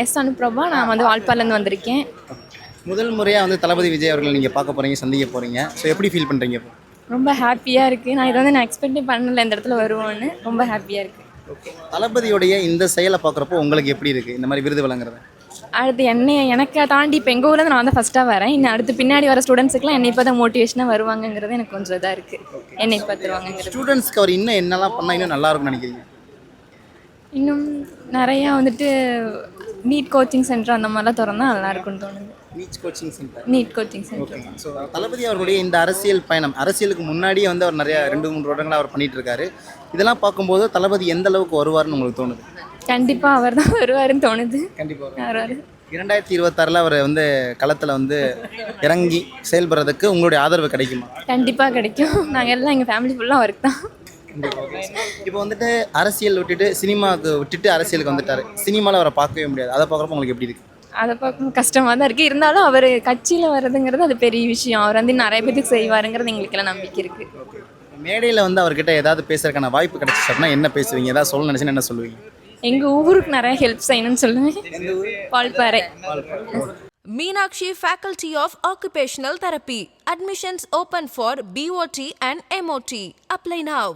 S அனுப்ரபா. நான் வந்து வால்பாறைலேருந்து வந்திருக்கேன். முதல் முறையாக வந்து தளபதி விஜய் அவர்கள் நீங்கள் பார்க்க போகிறீங்க, சந்திக்க போகிறீங்க. ஸோ எப்படி ஃபீல் பண்ணுறீங்க இப்போ? ரொம்ப ஹாப்பியாக இருக்குது. நான் இதை வந்து நான் எக்ஸ்பெக்டே பண்ணல இந்த இடத்துல வருவோன்னு. ரொம்ப ஹாப்பியாக இருக்குது. தளபதியோடைய இந்த செயலை பார்க்குறப்போ உங்களுக்கு எப்படி இருக்குது இந்த மாதிரி விருது வழங்குறது? அடுத்து எனக்கு தாண்டி இப்போ எங்கள் ஊரில் நான் வந்து ஃபஸ்ட்டாக வரேன். இன்னும் அடுத்து பின்னாடி வர ஸ்டூடெண்ட்ஸுக்குலாம் என்னை பார்த்தா மோட்டிவேஷனாக வருவாங்கங்கிறது எனக்கு கொஞ்சம் இதாக இருக்குது. என்னை பார்த்துருவாங்கங்கிறது. ஸ்டூடெண்ட்ஸ்க்கு அவர் இன்னும் என்னெல்லாம் பண்ணால் இன்னும் நல்லா இருக்கும்னு நினைக்கிறீங்க? இன்னும் நிறையா வந்துட்டு நீட் கோச்சிங் சென்டர் அந்த மாதிரிலாம் திறந்தா நல்லா இருக்கும்னு தோணுது. NEET coaching centre. NEET coaching centre. So Thalapathy அவர்களுடைய இந்த அரசியல் பயணம், அரசியலுக்கு முன்னாடியே வந்து அவர் நிறையா 2-3 வருடங்களாக அவர் பண்ணிகிட்டு இருக்காரு. இதெல்லாம் பார்க்கும்போது தளபதி எந்த அளவுக்கு வருவார்னு உங்களுக்கு தோணுது? கண்டிப்பாக அவர் தான் வருவாருன்னு தோணுது. கண்டிப்பாக வருவார். 2026 அவர் வந்து களத்தில் வந்து இறங்கி செயல்படுறதுக்கு உங்களுடைய ஆதரவு கிடைக்குமா? கண்டிப்பாக கிடைக்கும். நாங்கள் எல்லாம் எங்கள் ஃபேமிலி ஃபுல்லாக ஒர்க் தான். இப்போ வந்துட்டு அரசியல் விட்டுட்டு சினிமாவுக்கு விட்டுட்டு அரசியலுக்கு வந்துட்டார். சினிமாவில் அவரை பார்க்கவே முடியாது. அதை பார்க்குறப்ப உங்களுக்கு எப்படி இருக்குது? அதை பார்க்க கஷ்டமாக தான் இருக்குது. இருந்தாலும் அவர் கட்சியில் வர்றதுங்கிறது அது பெரிய விஷயம். அவர் வந்து நிறைய பேருக்கு செய்வாருங்கிறது எங்களுக்கெல்லாம் நம்பிக்கை இருக்குது. மேடையில் வந்து அவர்கிட்ட ஏதாவது பேசுறதுக்கான வாய்ப்பு கிடைச்சிச்சு அப்படின்னா என்ன பேசுவீங்க? ஏதாவது சொல்ல நினச்சின்னா என்ன சொல்லுவீங்க? எங்கள் ஊருக்கு நிறைய ஹெல்ப் செய்யணும்னு சொல்லுவேன். Valparai. Meenakshi Faculty of Occupational Therapy. Admissions open for BOT and MOT. Apply now.